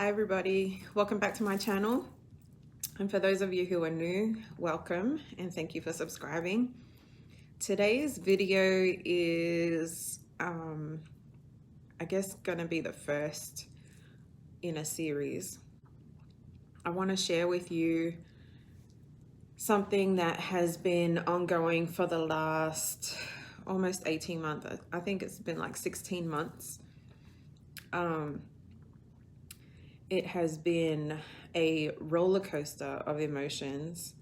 Hi everybody, welcome back to my channel. And for those of you who are new, welcome and thank you for subscribing. Today's video is, I guess, gonna be the first in a series. I want to share with you something that has been ongoing for the last almost 18 months. I think it's been like 16 months. It has been a roller coaster of emotions.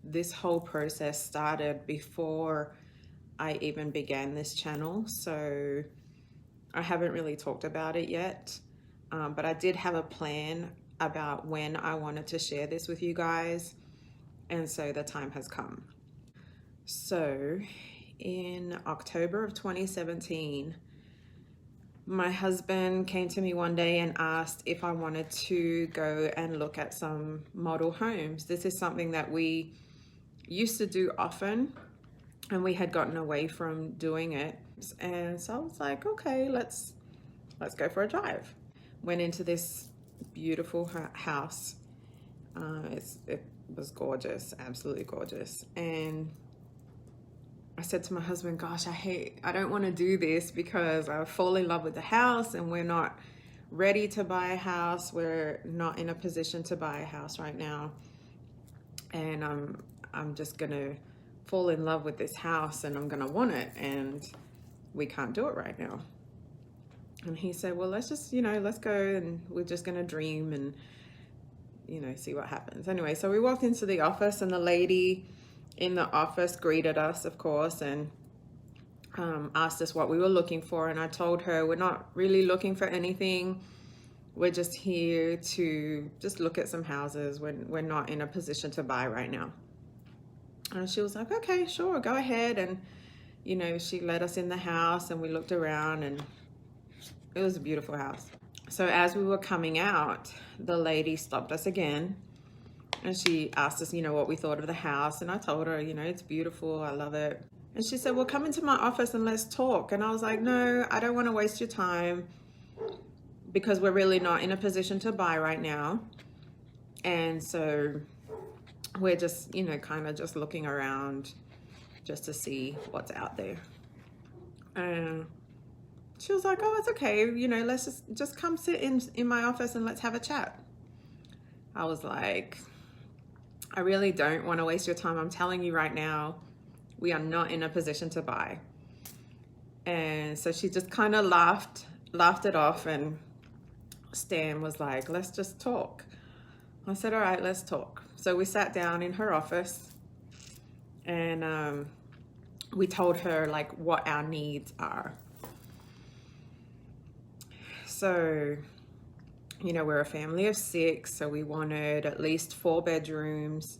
This whole process started before I even began this channel, so I haven't really talked about it yet, but I did have a plan about when I wanted to share this with you guys, and so the time has come. So in October of 2017, my husband came to me one day and asked if I wanted to go and look at some model homes. This is something that we used to do often, and we had gotten away from doing it. And so I was like, okay, let's go for a drive. Went into this beautiful house. It was gorgeous, absolutely gorgeous. And I said to my husband, gosh, I don't want to do this because I fall in love with the house and we're not ready to buy a house. We're not in a position to buy a house right now. And I'm just going to fall in love with this house and I'm going to want it. And we can't do it right now. And he said, well, let's just, let's go and we're just going to dream and, see what happens. Anyway, so we walked into the office and the lady in the office greeted us, of course, and asked us what we were looking for. And I told her, we're not really looking for anything. We're just here to just look at some houses. We're not in a position to buy right now. And she was like, okay, sure, go ahead. And, she led us in the house and we looked around and it was a beautiful house. So as we were coming out, the lady stopped us again. And she asked us, what we thought of the house. And I told her, it's beautiful. I love it. And she said, well, come into my office and let's talk. And I was like, no, I don't want to waste your time because we're really not in a position to buy right now. And so we're just, kind of just looking around just to see what's out there. And she was like, oh, it's okay. Let's just come sit in my office and let's have a chat. I was like, I really don't want to waste your time. I'm telling you right now, we are not in a position to buy. And so she just kind of laughed it off. And Stan was like, let's just talk. I said, all right, let's talk. So we sat down in her office and we told her like what our needs are. So we're a family of 6, so we wanted at least 4 bedrooms.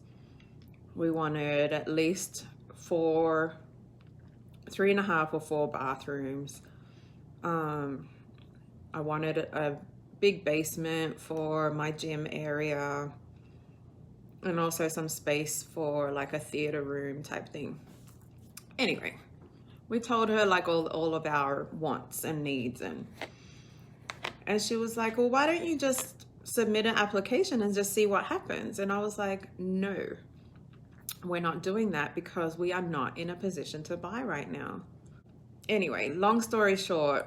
We wanted at least 3.5 or 4 bathrooms. I wanted a big basement for my gym area and also some space for like a theater room type thing. Anyway, we told her like all of our wants and needs, and she was like, well, why don't you just submit an application and just see what happens? And I was like, no, we're not doing that because we are not in a position to buy right now. Anyway, long story short,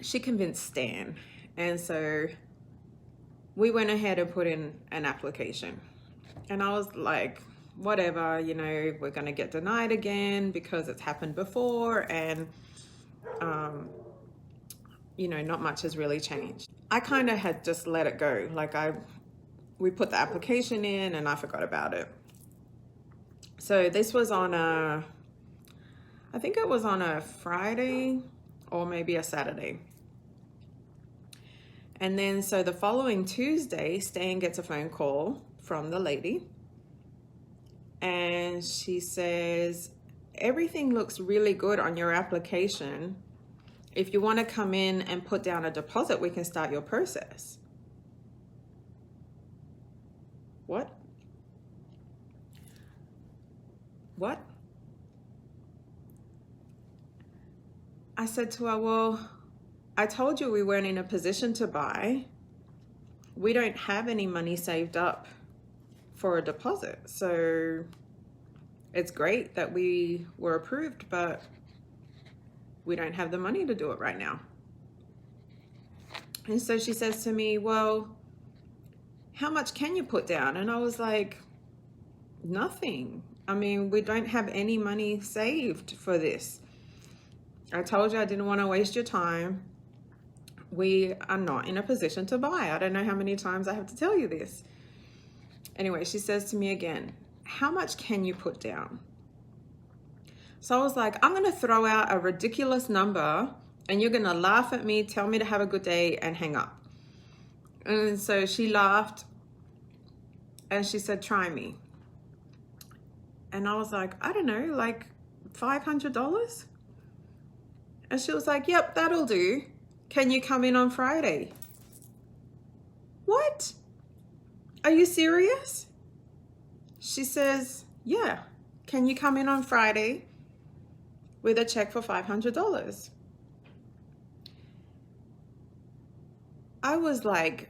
she convinced Stan. And so we went ahead and put in an application. And I was like, whatever, we're going to get denied again because it's happened before. And, not much has really changed. I kind of had just let it go. Like we put the application in and I forgot about it. So this was on I think it was on a Friday or maybe a Saturday. And then so the following Tuesday, Stan gets a phone call from the lady. And she says, everything looks really good on your application. If you want to come in and put down a deposit, we can start your process. What? What? I said to her, well, I told you we weren't in a position to buy. we don't have any money saved up for a deposit. So it's great that we were approved, but we don't have the money to do it right now. And so she says to me, well, how much can you put down? And I was like, nothing. I mean, we don't have any money saved for this. I told you I didn't want to waste your time. We are not in a position to buy. I don't know how many times I have to tell you this. Anyway, she says to me again, how much can you put down? So I was like, I'm going to throw out a ridiculous number and you're going to laugh at me, tell me to have a good day, and hang up. And so she laughed and she said, try me. And I was like, I don't know, like $500? And she was like, yep, that'll do. Can you come in on Friday? What? Are you serious? She says, yeah. Can you come in on Friday with a check for $500? I was like,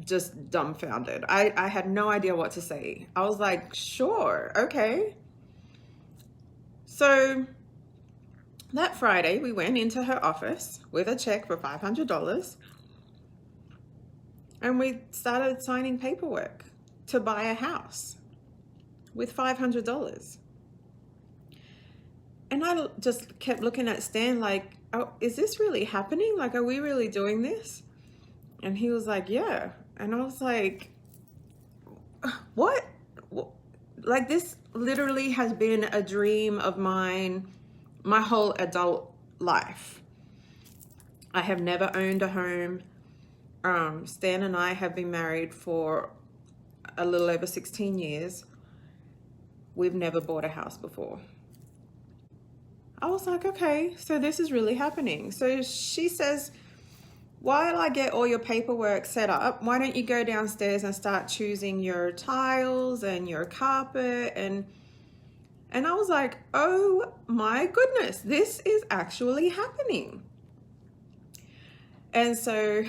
just dumbfounded. I had no idea what to say. I was like, sure, okay. So that Friday, we went into her office with a check for $500 and we started signing paperwork to buy a house with $500. And I just kept looking at Stan like, oh, is this really happening? Like, are we really doing this? And he was like, yeah. And I was like, what? Like, this literally has been a dream of mine my whole adult life. I have never owned a home. Stan and I have been married for a little over 16 years. We've never bought a house before. I was like, okay, so this is really happening. So she says, while I get all your paperwork set up, why don't you go downstairs and start choosing your tiles and your carpet? And I was like, oh my goodness, this is actually happening. And so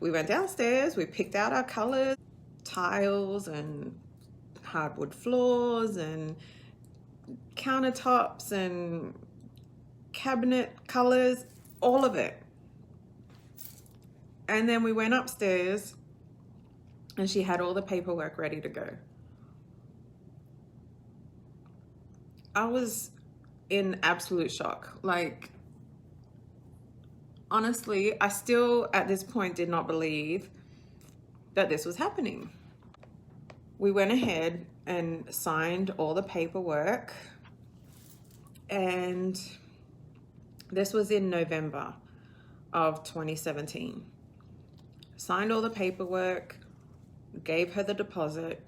we went downstairs, we picked out our colors, tiles and hardwood floors and countertops and cabinet colors, all of it. And then we went upstairs and she had all the paperwork ready to go. I was in absolute shock. Like, honestly, I still at this point did not believe that this was happening. We went ahead and signed all the paperwork, and this was in November of 2017. Signed all the paperwork, gave her the deposit,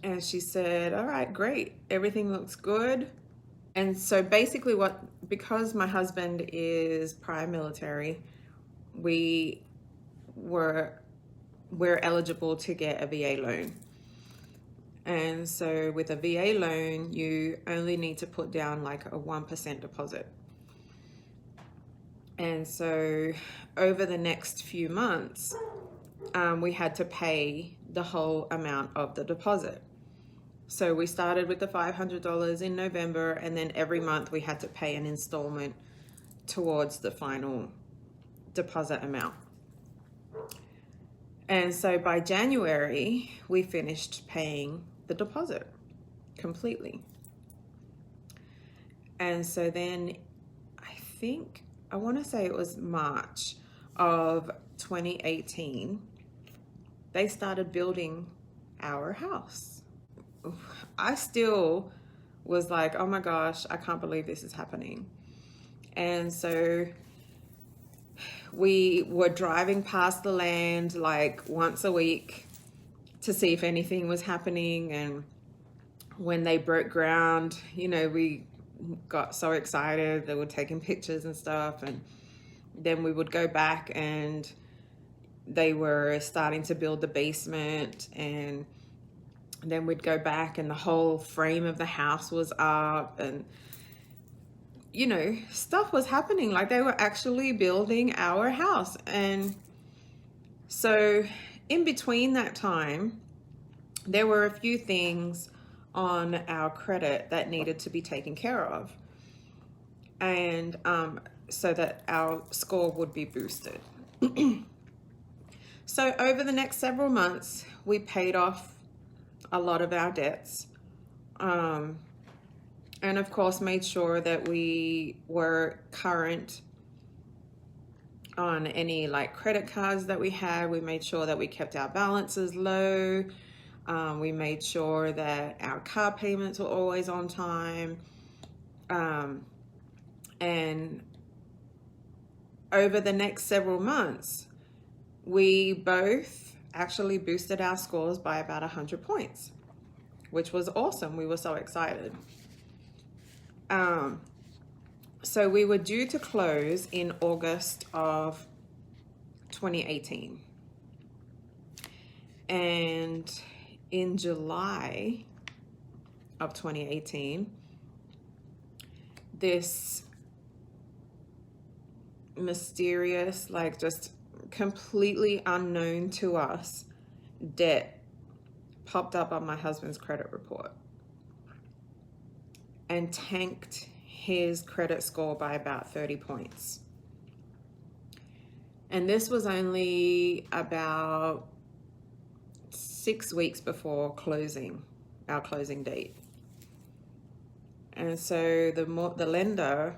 and she said, all right, great, everything looks good. And so basically because my husband is prior military, we're eligible to get a VA loan. And so with a VA loan, you only need to put down like a 1% deposit. And so over the next few months, we had to pay the whole amount of the deposit. So we started with the $500 in November, and then every month we had to pay an installment towards the final deposit amount. And so by January, we finished paying the deposit completely. And so then I want to say it was March of 2018, they started building our house. I still was like, oh my gosh, I can't believe this is happening. And so we were driving past the land like once a week to see if anything was happening. And when they broke ground, you know, we got so excited. They were taking pictures and stuff. And then we would go back and they were starting to build the basement, and then we'd go back and the whole frame of the house was up, and you know, stuff was happening. Like, they were actually building our house. And So in between that time, there were a few things on our credit that needed to be taken care of, and so that our score would be boosted. So over the next several months, we paid off a lot of our debts, and of course made sure that we were current on any like credit cards that we had. We made sure that we kept our balances low. We made sure that our car payments were always on time. And over the next several months, we both actually boosted our scores by about 100 points, which was awesome. We were so excited. So we were due to close in August of 2018. And in July of 2018, this mysterious, like just completely unknown to us, debt popped up on my husband's credit report and tanked his credit score by about 30 points. And this was only about 6 weeks before our closing date. And so the lender,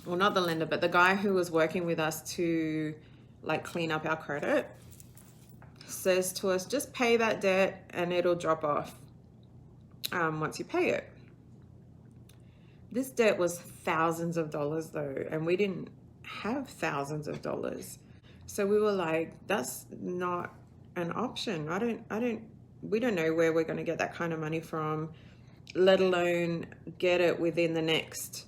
well, not the lender, but the guy who was working with us to like clean up our credit, says to us, just pay that debt and it'll drop off once you pay it. This debt was thousands of dollars though, and we didn't have thousands of dollars. So we were like, that's not an option. We don't know where we're going to get that kind of money from, let alone get it within the next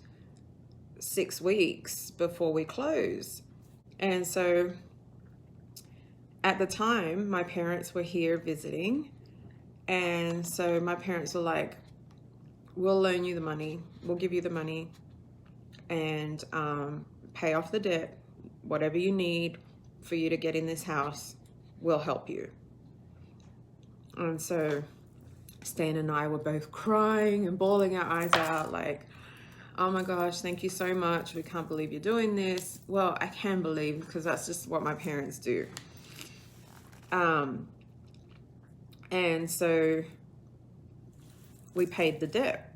6 weeks before we close. And so at the time, my parents were here visiting. And so my parents were like, we'll loan you the money. We'll give you the money and pay off the debt, whatever you need for you to get in this house, we'll help you. And so Stan and I were both crying and bawling our eyes out like, oh my gosh, thank you so much. We can't believe you're doing this. Well, I can believe because that's just what my parents do. And so we paid the debt.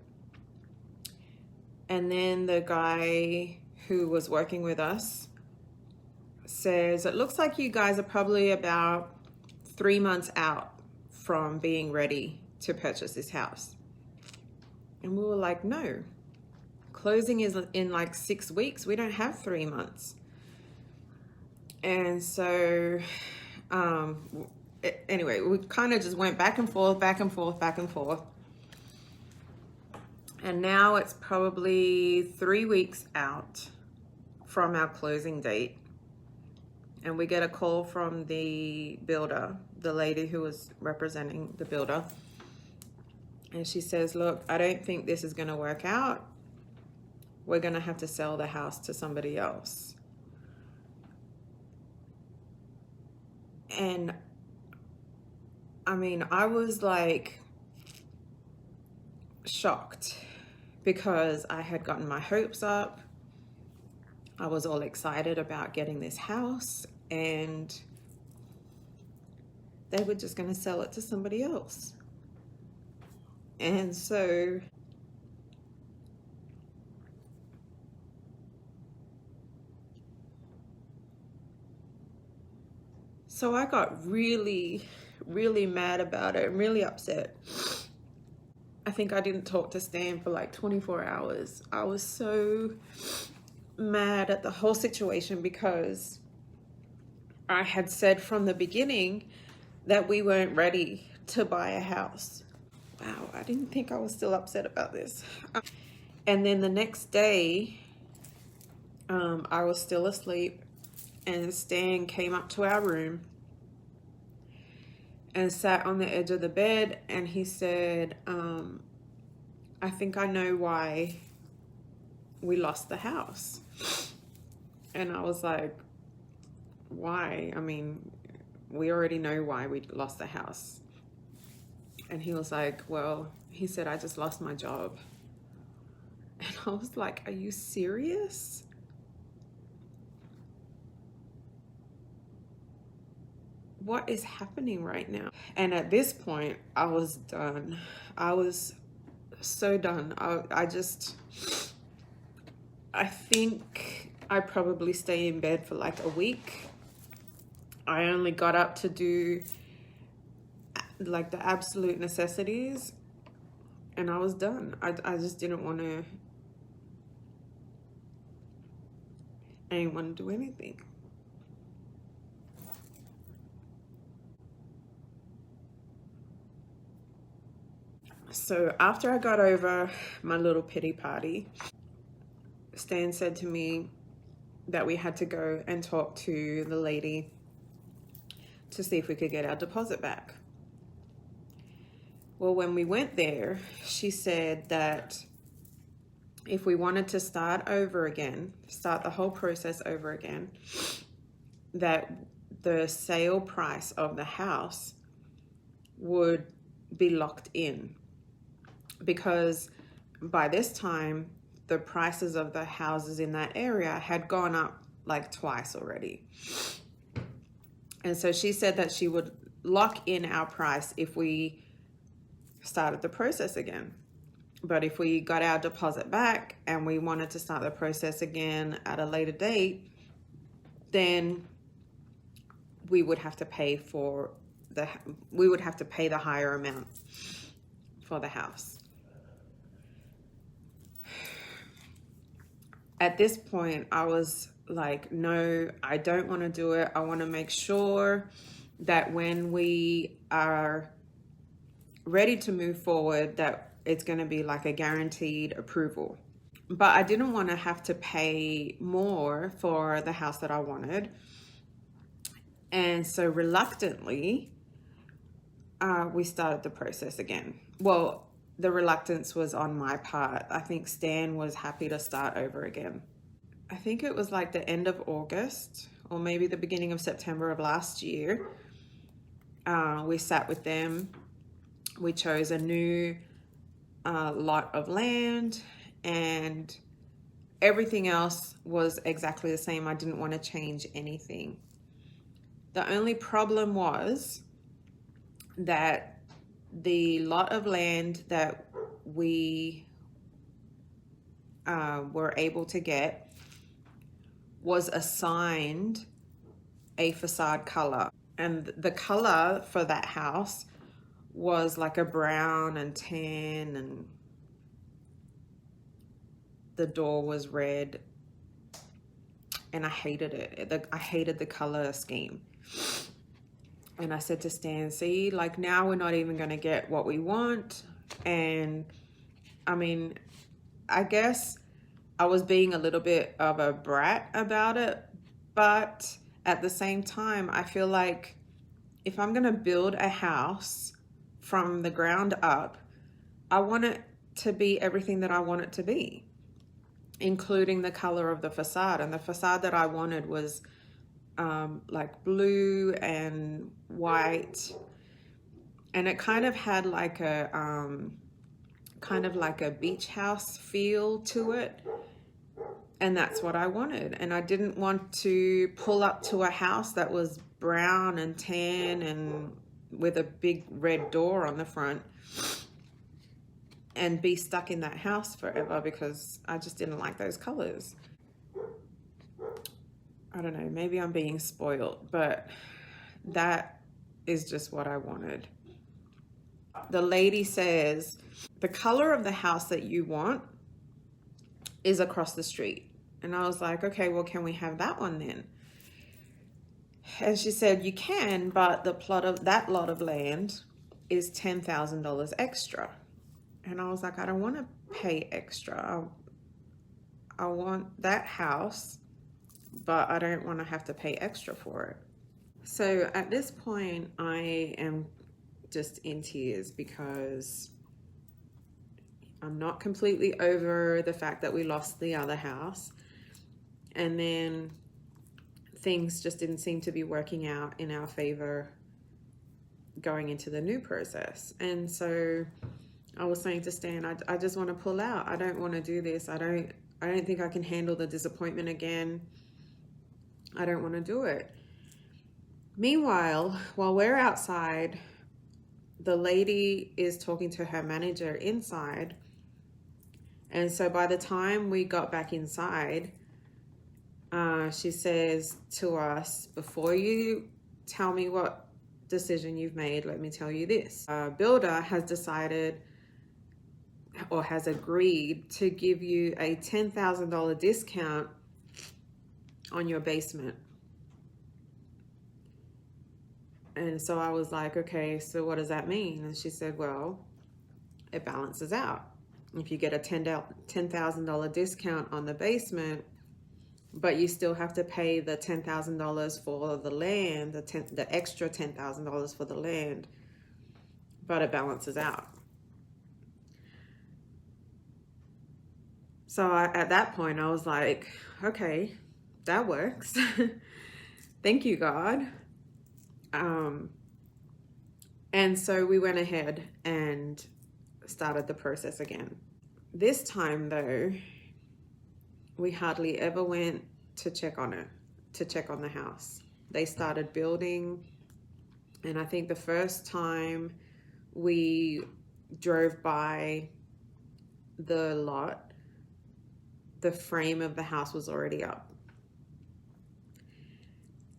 And then the guy who was working with us says, it looks like you guys are probably about 3 months out from being ready to purchase this house. And we were like, no, closing is in like 6 weeks. We don't have 3 months. And so, anyway, we kind of just went back and forth, back and forth, back and forth. And now it's probably 3 weeks out from our closing date. And we get a call from the builder, the lady who was representing the builder. And she says, look, I don't think this is going to work out. We're going to have to sell the house to somebody else. And I mean, I was like shocked because I had gotten my hopes up. I was all excited about getting this house and they were just going to sell it to somebody else. And so I got really, really mad about it and really upset. I think I didn't talk to Stan for like 24 hours. I was so mad at the whole situation because I had said from the beginning that we weren't ready to buy a house. Wow, I didn't think I was still upset about this. And then the next day, I was still asleep and Stan came up to our room and sat on the edge of the bed and he said, I think I know why we lost the house. And I was like, why? I mean, we already know why we lost the house. And he was like, well, he said, I just lost my job. And I was like, are you serious? What is happening right now? And at this point, I was done. I was so done. I think I probably stayed in bed for like a week. I only got up to do like the absolute necessities, and I was done. I just didn't want to anyone do anything. So after I got over my little pity party, Stan said to me that we had to go and talk to the lady to see if we could get our deposit back. Well, when we went there, she said that if we wanted to start the whole process over again, that the sale price of the house would be locked in, because by this time the prices of the houses in that area had gone up like twice already. And so she said that she would lock in our price if we started the process again. But if we got our deposit back and we wanted to start the process again at a later date, then we would have to pay the higher amount for the house. At this point, I was like, no, I don't want to do it. I want to make sure that when we are ready to move forward, that it's going to be like a guaranteed approval. But I didn't want to have to pay more for the house that I wanted. And so reluctantly, we started the process again. Well, the reluctance was on my part. I think Stan was happy to start over again. I think it was like the end of August or maybe the beginning of September of last year. We sat with them. We chose a new lot of land, and everything else was exactly the same. I didn't want to change anything. The only problem was that the lot of land that we were able to get was assigned a facade color, and the color for that house was like a brown and tan, and the door was red, and I hated it. I hated the color scheme. And I said to Stan, see, like now we're not even going to get what we want. And I mean, I guess I was being a little bit of a brat about it, but at the same time, I feel like if I'm going to build a house from the ground up, I want it to be everything that I want it to be, including the color of the facade. And the facade that I wanted was like blue and white, and it kind of had like a beach house feel to it, and that's what I wanted. And I didn't want to pull up to a house that was brown and tan and with a big red door on the front and be stuck in that house forever, because I just didn't like those colors. I don't know, maybe I'm being spoiled, but that is just what I wanted. The lady says, the color of the house that you want is across the street. And I was like, okay, well, can we have that one then? And she said, you can, but the plot of that lot of land is $10,000 extra. And I was like, I don't want to pay extra. I want that house, but I don't want to have to pay extra for it. So at this point, I am just in tears, because I'm not completely over the fact that we lost the other house. And then things just didn't seem to be working out in our favor going into the new process. And so I was saying to Stan, I just want to pull out. I don't want to do this. I don't think I can handle the disappointment again. I don't want to do it. Meanwhile, while we're outside, the lady is talking to her manager inside. And so by the time we got back inside, she says to us, before you tell me what decision you've made, let me tell you this. Builder has decided or has agreed to give you a $10,000 discount on your basement. And so I was like, okay, so what does that mean? And she said, well, it balances out. If you get a $10,000 discount on the basement, but you still have to pay the $10,000 for the land, the extra $10,000 for the land, but it balances out. So at that point, I was like, okay, that works. Thank you, God. And so we went ahead and started the process again. This time though, we hardly ever went to check on the house. They started building, and I think the first time we drove by the lot, the frame of the house was already up.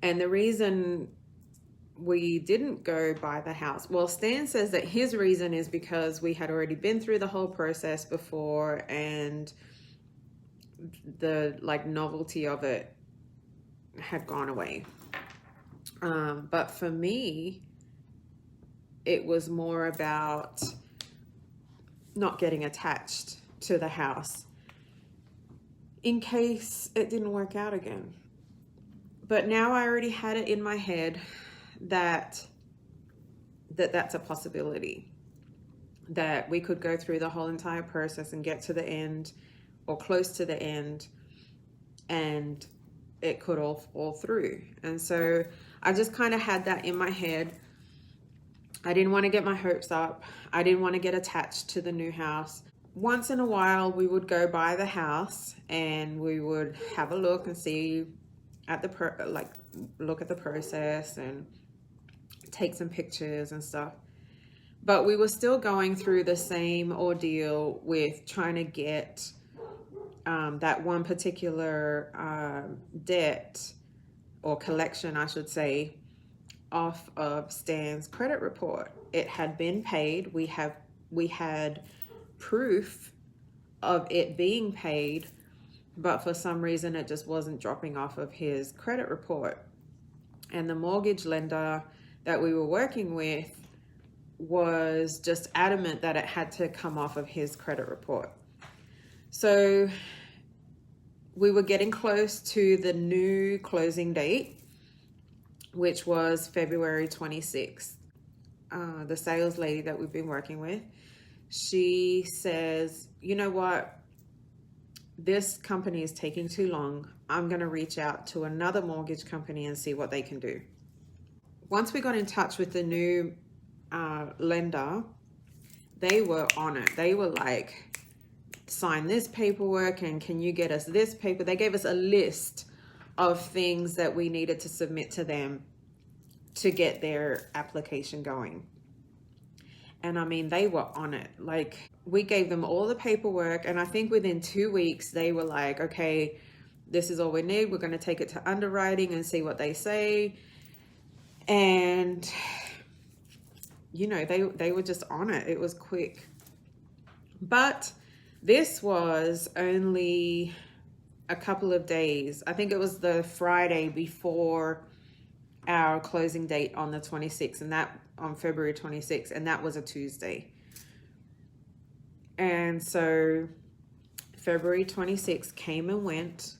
And the reason we didn't go by the house, well, Stan says that his reason is because we had already been through the whole process before, and the novelty of it had gone away. But for me, it was more about not getting attached to the house in case it didn't work out again. But now I already had it in my head that's a possibility, that we could go through the whole entire process and get to the end or close to the end, and it could all fall through. And so I just kind of had that in my head. I didn't want to get my hopes up. I didn't want to get attached to the new house. Once in a while, we would go by the house and we would have a look and see at look at the process and take some pictures and stuff. But we were still going through the same ordeal with trying to get that one particular debt or collection, I should say, off of Stan's credit report. It had been paid. We had proof of it being paid, but for some reason it just wasn't dropping off of his credit report. And the mortgage lender that we were working with was just adamant that it had to come off of his credit report. So we were getting close to the new closing date, which was February 26th. The sales lady that we've been working with, she says, you know what? This company is taking too long. I'm going to reach out to another mortgage company and see what they can do. Once we got in touch with the new lender, they were on it. They were like, sign this paperwork and can you get us this paper? They gave us a list of things that we needed to submit to them to get their application going. And I mean, they were on it. Like, we gave them all the paperwork, and I think within 2 weeks they were like, okay, this is all we need. We're going to take it to underwriting and see what they say. And you know, they were just on it. It was quick. But this was only a couple of days. I think it was the Friday before our closing date on the 26th, and that on February 26th, and that was a Tuesday. And so February 26th came and went,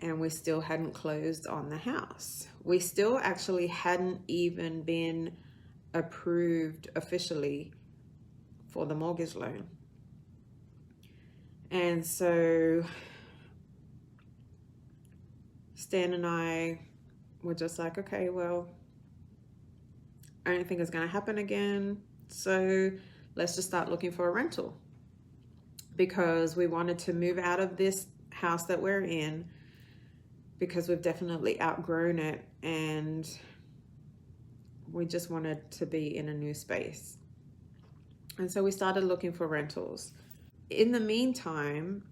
and we still hadn't closed on the house. We still actually hadn't even been approved officially for the mortgage loan. And so Stan and I we're just like, okay, well, I don't think it's going to happen again. So let's just start looking for a rental, because we wanted to move out of this house that we're in because we've definitely outgrown it and we just wanted to be in a new space. And so we started looking for rentals. In the meantime,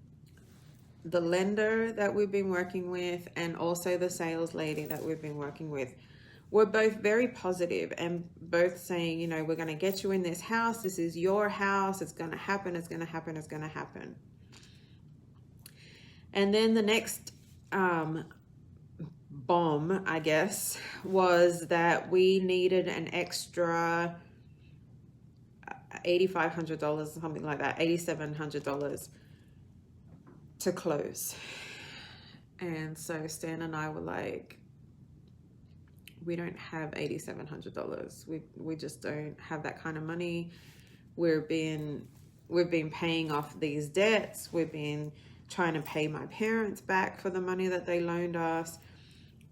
the lender that we've been working with and also the sales lady that we've been working with were both very positive and both saying, you know, we're going to get you in this house. This is your house. It's going to happen. It's going to happen. It's going to happen. And then the next bomb, I guess, was that we needed an extra $8,500, something like that, $8,700 to close. And so Stan and I were like, we don't have $8,700. We just don't have that kind of money. We've been paying off these debts. We've been trying to pay my parents back for the money that they loaned us,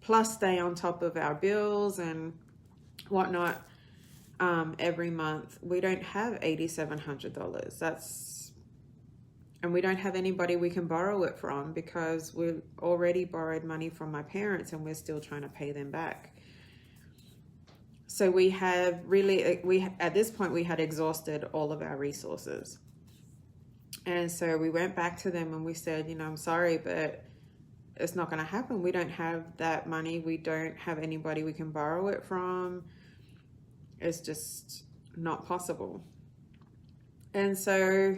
plus stay on top of our bills and whatnot. Every month, we don't have $8,700. And we don't have anybody we can borrow it from because we've already borrowed money from my parents and we're still trying to pay them back. So we have really, at this point, we had exhausted all of our resources. And so we went back to them and we said, you know, I'm sorry, but it's not going to happen. We don't have that money. We don't have anybody we can borrow it from. It's just not possible. And so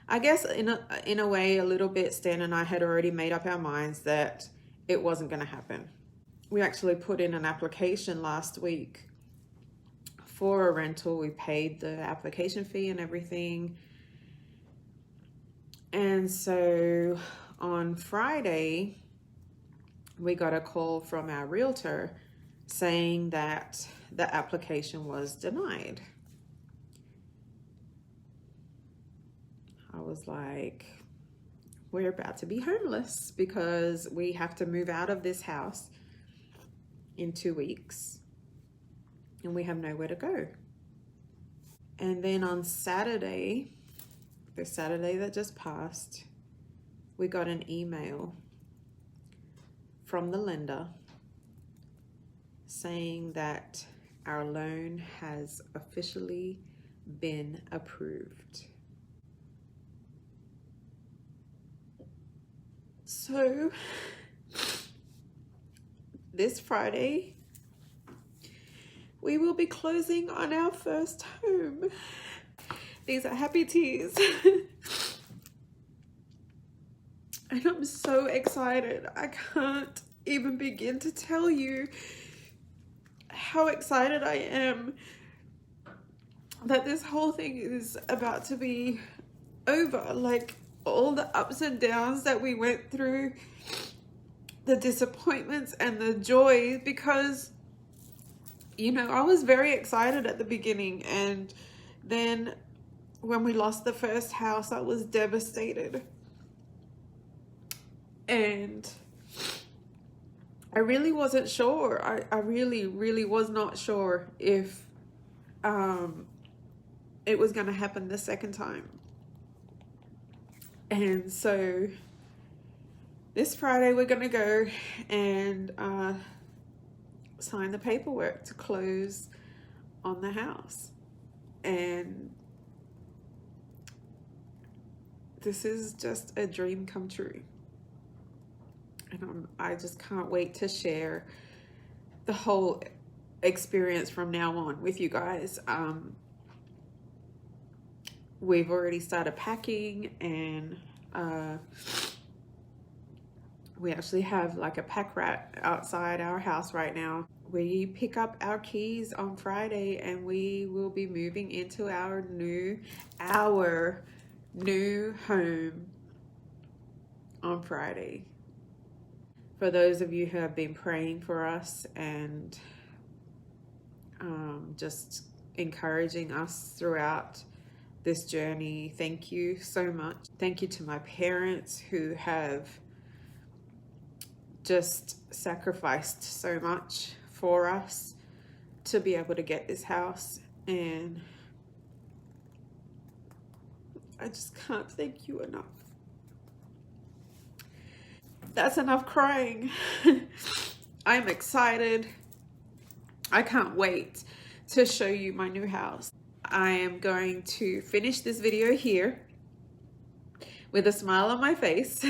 I guess in a way, a little bit, Stan and I had already made up our minds that it wasn't going to happen. We actually put in an application last week for a rental. We paid the application fee and everything. And so on Friday, we got a call from our realtor saying that the application was denied. I was like, we're about to be homeless because we have to move out of this house in 2 weeks and we have nowhere to go. And then on Saturday, the Saturday that just passed, we got an email from the lender saying that our loan has officially been approved. So this Friday, we will be closing on our first home. These are happy tears. And I'm so excited. I can't even begin to tell you how excited I am that this whole thing is about to be over. Like, all the ups and downs that we went through, the disappointments and the joy, because, you know, I was very excited at the beginning, and then when we lost the first house, I was devastated. And I really wasn't sure. I really was not sure if it was going to happen the second time. And so this Friday we're going to go and sign the paperwork to close on the house. And this is just a dream come true. And I just can't wait to share the whole experience from now on with you guys. We've already started packing, and we actually have like a pack rat outside our house right now. We pick up our keys on Friday and we will be moving into our new home on Friday. For those of you who have been praying for us and just encouraging us throughout this journey, thank you so much. Thank you to my parents who have just sacrificed so much for us to be able to get this house, and I just can't thank you enough. That's enough crying. I'm excited. I can't wait to show you my new house. I am going to finish this video here with a smile on my face.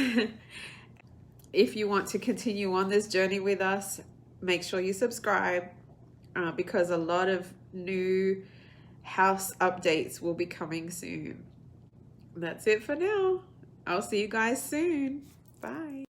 If you want to continue on this journey with us, make sure you subscribe because a lot of new house updates will be coming soon. That's it for now. I'll see you guys soon. Bye.